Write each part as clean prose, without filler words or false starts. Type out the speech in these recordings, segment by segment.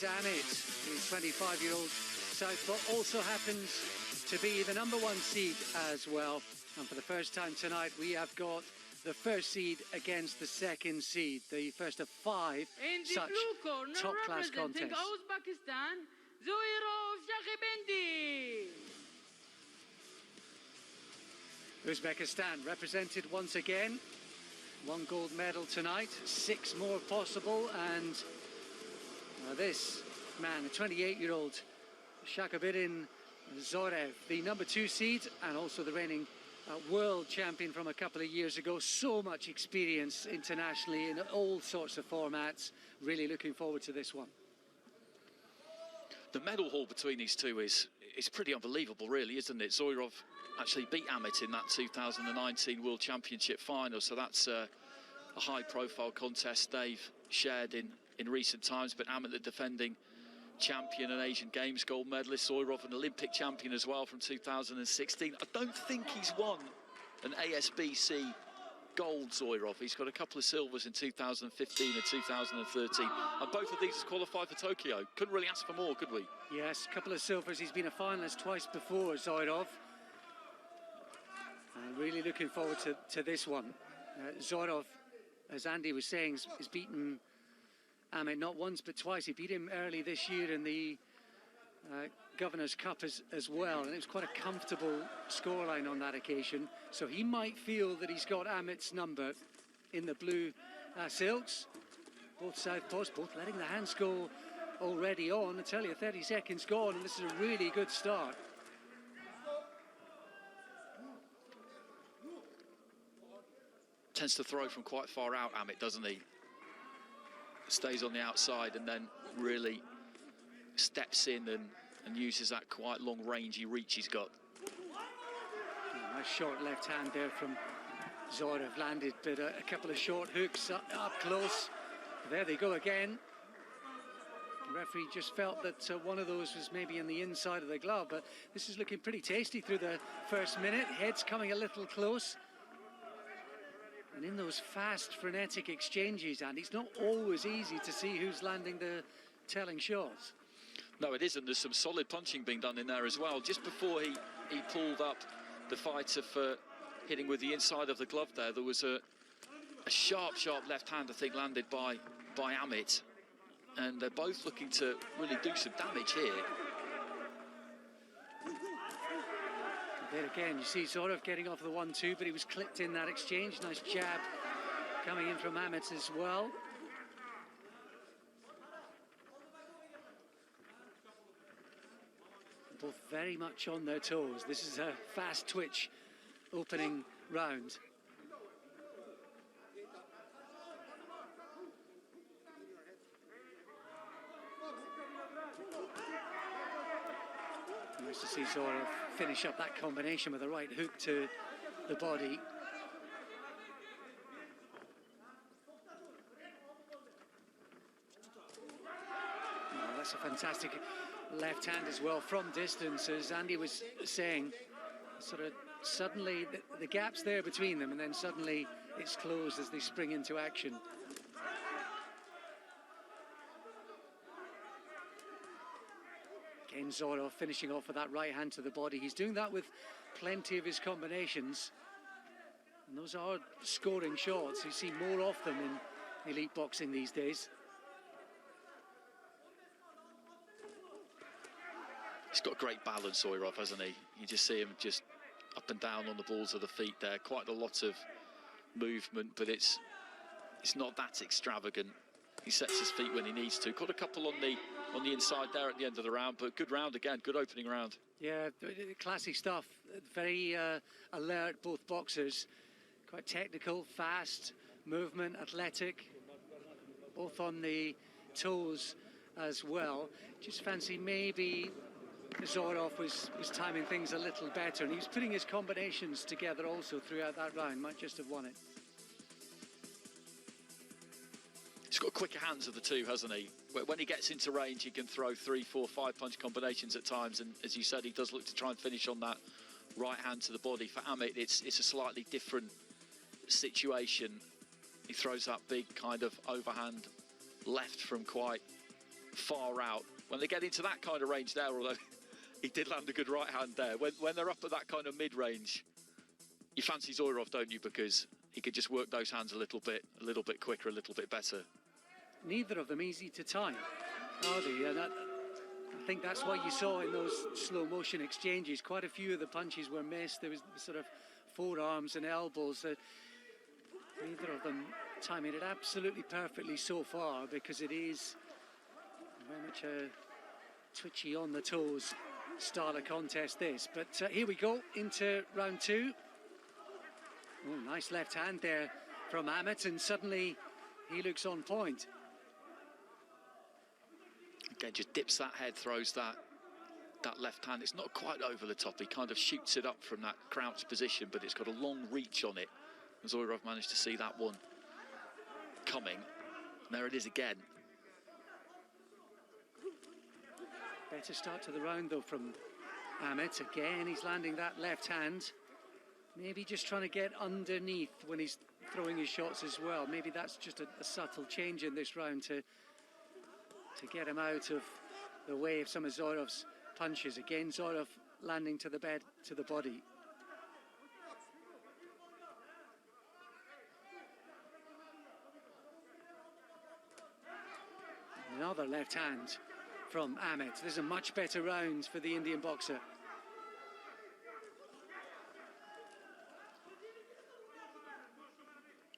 is AMIT, the 25-year-old southpaw, also happens to be the #1 seed as well. And for the first time tonight, we have got the first seed against the second seed, the first of 5 such top-class contests. Uzbekistan, ZOIROV SHAKHOBIDin. Uzbekistan represented once again. 1 gold medal tonight, 6 more possible, and this man, the 28-year-old Shakhobidin ZOIROV, the #2 seed and also the reigning world champion from a couple of years ago. So much experience internationally in all sorts of formats. Really looking forward to this one. The medal haul between these two is pretty unbelievable, really, isn't it? ZOIROV actually beat AMIT in that 2019 World Championship final, so that's a high-profile contest they've shared in recent times. But AMIT, the defending champion and Asian Games gold medalist, ZOIROV an Olympic champion as well from 2016. I don't think he's won an ASBC gold, ZOIROV. He's got a couple of silvers in 2015 and 2013, and both of these qualified for Tokyo. Couldn't really ask for more, could we? Yes, a couple of silvers. He's been a finalist twice before, ZOIROV. And really looking forward to this one. ZOIROV, as Andy was saying, has beaten AMIT not once but twice. He beat him early this year in the Governor's Cup as well, and it was quite a comfortable scoreline on that occasion. So he might feel that he's got AMIT's number in the blue silks. Both southpaws, both letting the hands go already on. I tell you, 30 seconds gone, and this is a really good start. Tends to throw from quite far out, AMIT, doesn't he? Stays on the outside and then really steps in and uses that quite long rangy reach he's got. Nice short left hand there from ZOIROV, landed, but a couple of short hooks up close. There they go again. The referee just felt that one of those was maybe in the inside of the glove, but this is looking pretty tasty through the first minute. Heads coming a little close. And in those fast, frenetic exchanges, and it's not always easy to see who's landing the telling shots. No, it isn't. There's some solid punching being done in there as well. Just before he pulled up the fighter for hitting with the inside of the glove there was a sharp left hand, I think, landed by AMIT. And they're both looking to really do some damage here. There again, you see ZOIROV getting off the 1-2, but he was clipped in that exchange. Nice jab coming in from AMIT as well. Both very much on their toes. This is a fast twitch opening round. Nice to see ZOIROV finish up that combination with a right hook to the body. Oh, that's a fantastic left hand as well from distance, as Andy was saying. Sort of suddenly the gap's there between them, and then suddenly it's closed as they spring into action. Again, ZOIROV finishing off with that right hand to the body. He's doing that with plenty of his combinations, and those are scoring shots. You see more of them in elite boxing these days. He's got great balance, ZOIROV, hasn't he? You just see him just up and down on the balls of the feet there. Quite a lot of movement, but it's not that extravagant. He sets his feet when he needs to. Caught a couple on the inside there at the end of the round, but good round again, good opening round. Yeah, classy stuff. Very alert, both boxers. Quite technical, fast movement, athletic, both on the toes as well. Just fancy maybe ZOIROV was timing things a little better, and he was putting his combinations together also throughout that round. Might just have won it. He's got quicker hands of the two, hasn't he? When he gets into range, he can throw 3, 4, 5 punch combinations at times, and as you said, he does look to try and finish on that right hand to the body. For AMIT, it's a slightly different situation. He throws that big kind of overhand left from quite far out. When they get into that kind of range there, although he did land a good right hand there, when they're up at that kind of mid-range, you fancy ZOIROV, don't you? Because he could just work those hands a little bit quicker, a little bit better. Neither of them easy to time, are they? And I think that's what you saw in those slow motion exchanges. Quite a few of the punches were missed. There was sort of forearms and elbows. Neither of them timing it absolutely perfectly so far, because it is very much a twitchy on the toes style of contest this. But here we go into round two. Oh, nice left hand there from AMIT, and suddenly he looks on point. Again, just dips that head, throws that left hand. It's not quite over the top. He kind of shoots it up from that crouch position, but it's got a long reach on it. ZOIROV managed to see that one coming. And there it is again. Better start to the round though from AMIT. Again, he's landing that left hand. Maybe just trying to get underneath when he's throwing his shots as well. Maybe that's just a subtle change in this round to get him out of the way of some of ZOIROV's punches. Again, ZOIROV landing to the body. Another left hand from AMIT. This is a much better round for the Indian boxer.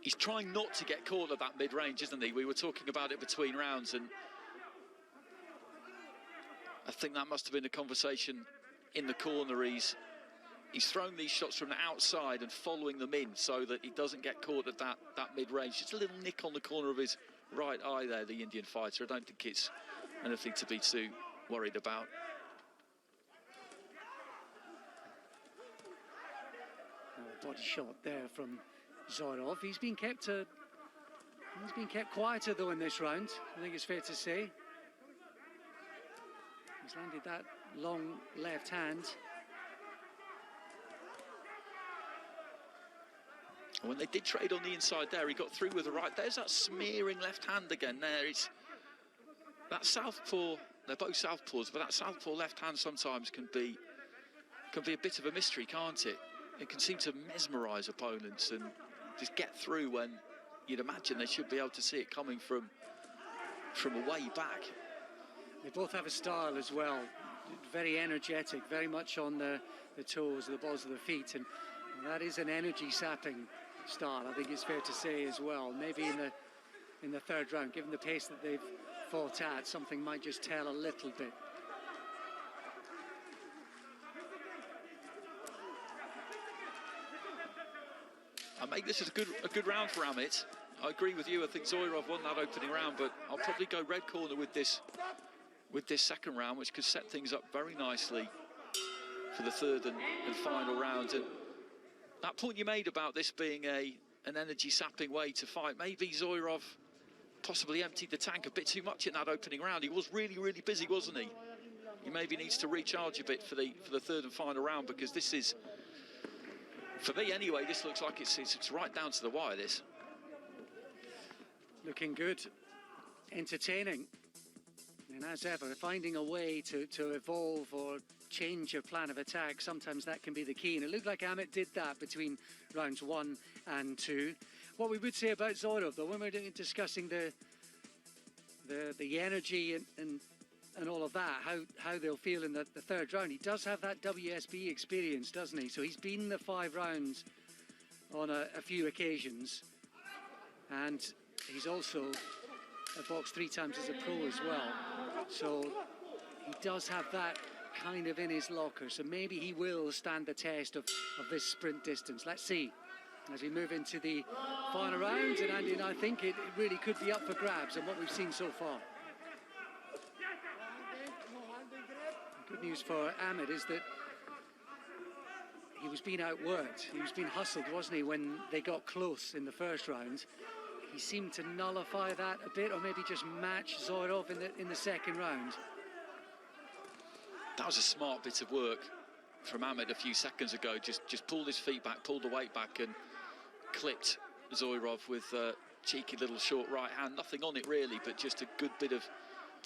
He's trying not to get caught at that mid-range, isn't he? We were talking about it between rounds, and I think that must have been a conversation in the corner. He's thrown these shots from the outside and following them in so that he doesn't get caught at that mid-range. Just a little nick on the corner of his right eye there, the Indian fighter. I don't think it's anything to be too worried about. Body shot there from ZOIROV. He's been kept quieter though in this round, I think it's fair to say. He's landed that long left hand. When they did trade on the inside there, he got through with the right. There's that smearing left hand again there. It's that southpaw, they're both southpaws, but that southpaw left hand sometimes can be a bit of a mystery, can't it? It can seem to mesmerise opponents and just get through when you'd imagine they should be able to see it coming from a way back. They both have a style as well, very energetic, very much on the toes, the balls of the feet, and that is an energy sapping style, I think it's fair to say as well. Maybe in the third round, given the pace that they've fought at, something might just tell a little bit. I make this as a good round for AMIT. I agree with you. I think ZOIROV won that opening round, but I'll probably go red corner with this second round, which could set things up very nicely for the third and final round. And that point you made about this being an energy sapping way to fight, maybe ZOIROV possibly emptied the tank a bit too much in that opening round. He was really busy, wasn't he? He maybe needs to recharge a bit for the third and final round, because this is, for me anyway, this looks like it's right down to the wire, this. Looking good, entertaining, and as ever, finding a way to evolve or change your plan of attack, sometimes that can be the key, and it looked like AMIT did that between rounds 1 and 2. What we would say about ZOIROV, though, when we're discussing the energy and all of that, how they'll feel in the third round, he does have that WSB experience, doesn't he? So he's been the 5 rounds on a few occasions, and he's also boxed 3 times as a pro as well. So he does have that kind of in his locker. So maybe he will stand the test of this sprint distance. Let's see as we move into the final round. And Andy and I think it really could be up for grabs and what we've seen so far. Good news for AMIT is that he was being outworked. He was being hustled, wasn't he, when they got close in the first round. He seemed to nullify that a bit, or maybe just match ZOIROV in the second round. That was a smart bit of work from AMIT a few seconds ago. Just pulled his feet back, pulled the weight back, and clipped ZOIROV with a cheeky little short right hand. Nothing on it really, but just a good bit of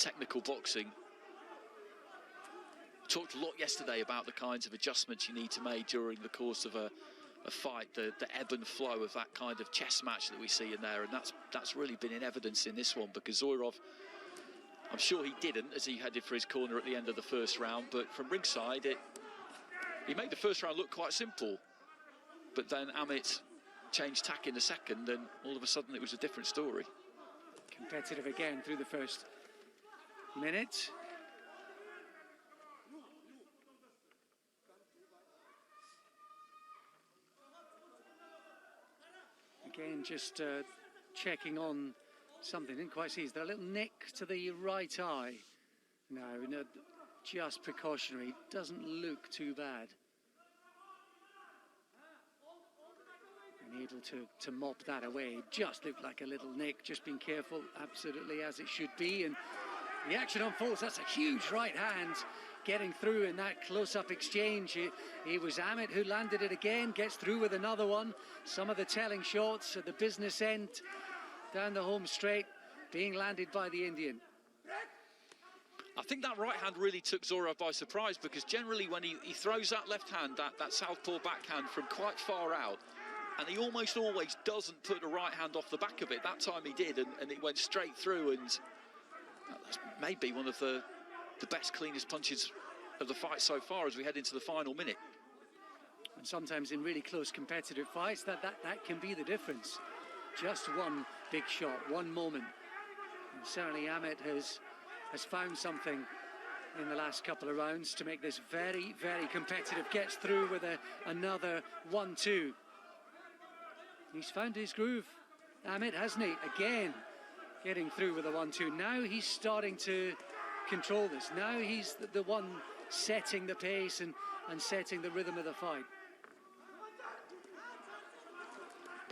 technical boxing. Talked a lot yesterday about the kinds of adjustments you need to make during the course of a fight, the ebb and flow of that kind of chess match that we see in there, and that's really been in evidence in this one, because Zoirov, I'm sure he didn't as he headed for his corner at the end of the first round, but from ringside he made the first round look quite simple, but then Amit changed tack in the second, and all of a sudden it was a different story. Competitive again through the first minute. Again, just checking on something. Didn't quite see. Is there a little nick to the right eye? No, just precautionary. Doesn't look too bad. And able to mop that away. Just looked like a little nick. Just being careful, absolutely as it should be. And the action unfolds. That's a huge right hand getting through in that close-up exchange. It was Amit who landed it again, gets through with another one. Some of the telling shots at the business end down the home straight being landed by the Indian. I think that right hand really took Zoirov by surprise, because generally when he throws that left hand, that southpaw backhand from quite far out, and he almost always doesn't put the right hand off the back of it. That time he did, and it went straight through, and that's maybe one of the best, cleanest punches of the fight so far as we head into the final minute. And sometimes in really close competitive fights, that can be the difference. Just one big shot, one moment. And certainly Amit has found something in the last couple of rounds to make this very, very competitive. Gets through with another 1-2. He's found his groove, Amit, hasn't he? Again, getting through with a 1-2. Now he's starting to control this. Now he's the one setting the pace and setting the rhythm of the fight.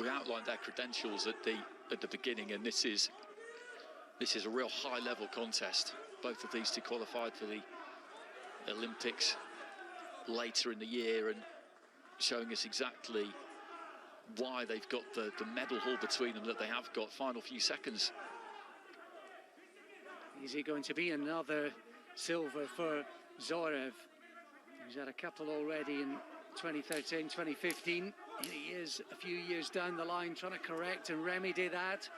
We outlined their credentials at the beginning, and this is a real high-level contest. Both of these two qualified for the Olympics later in the year, and showing us exactly why they've got the medal haul between them that they have got. Final few seconds. Is it going to be another silver for Zoirov? He's had a couple already in 2013, 2015. He is a few years down the line trying to correct and remedy that.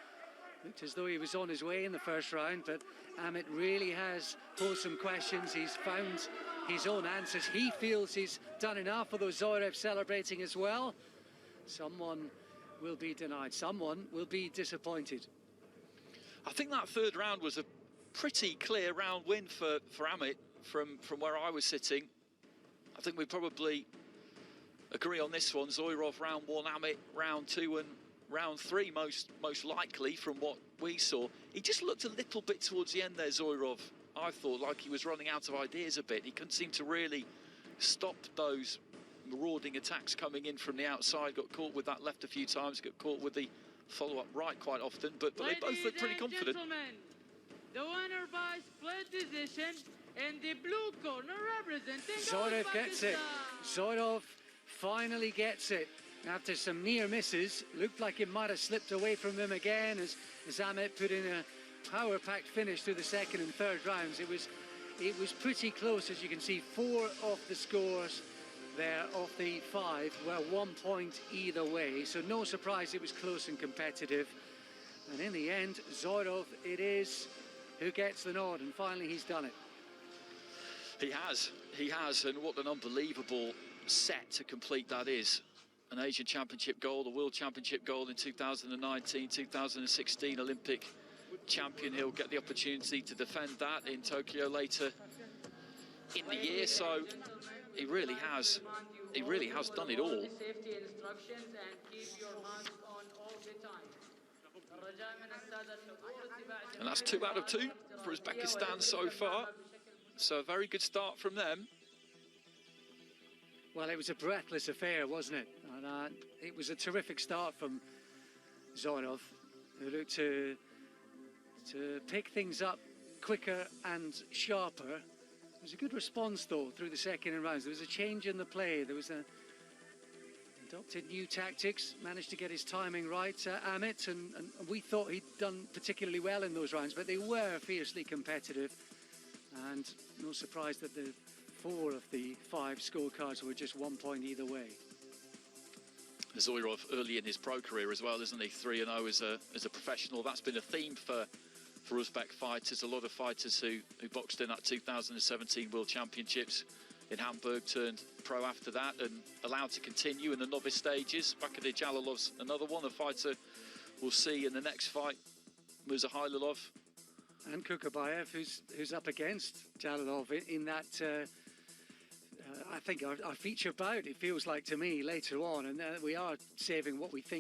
Looked as though he was on his way in the first round, but Amit really has posed some questions. He's found his own answers. He feels he's done enough, although Zoirov celebrating as well. Someone will be denied. Someone will be disappointed. I think that third round was a pretty clear round win for Amit from where I was sitting. I think we probably agree on this one. Zoirov round 1, Amit round 2, and round 3 most likely from what we saw. He just looked a little bit towards the end there, Zoirov. I thought like he was running out of ideas a bit. He couldn't seem to really stop those marauding attacks coming in from the outside. Got caught with that left a few times, got caught with the follow-up right quite often, but they both look pretty confident. The winner by split decision in the blue corner representing Zoirov gets it. Zoirov finally gets it after some near misses. Looked like it might have slipped away from him again as Amit put in a power-packed finish through the second and third rounds. It was pretty close, as you can see. 4 of the scores there of the 5 were 1 point either way, so no surprise it was close and competitive. And in the end, Zoirov it is who gets the nod, and finally he's done it. He has, and what an unbelievable set to complete that is. An Asian Championship gold, a World Championship gold in 2019, 2016 Olympic champion. He'll get the opportunity to defend that in Tokyo later in the year, so he really has done it all. And that's 2 out of 2 for Uzbekistan so far. So a very good start from them. Well, it was a breathless affair, wasn't it? And it was a terrific start from Zoirov, who looked to pick things up quicker and sharper. It was a good response, though, through the second rounds. There was a change in the play. There was a adopted new tactics, managed to get his timing right, Amit, and we thought he'd done particularly well in those rounds, but they were fiercely competitive, and no surprise that the 4 of the 5 scorecards were just 1 point either way. Zoirov early in his pro career as well, isn't he? 3-0 as a professional. That's been a theme for Uzbek fighters. A lot of fighters who boxed in that 2017 World Championships in Hamburg turned pro after that and allowed to continue in the novice stages. Bakhtir Jalalov's another one, a fighter we'll see in the next fight. Muzahailov. And Kukabayev, who's up against Jalolov in that, I think, our feature bout, it feels like to me, later on. And we are saving what we think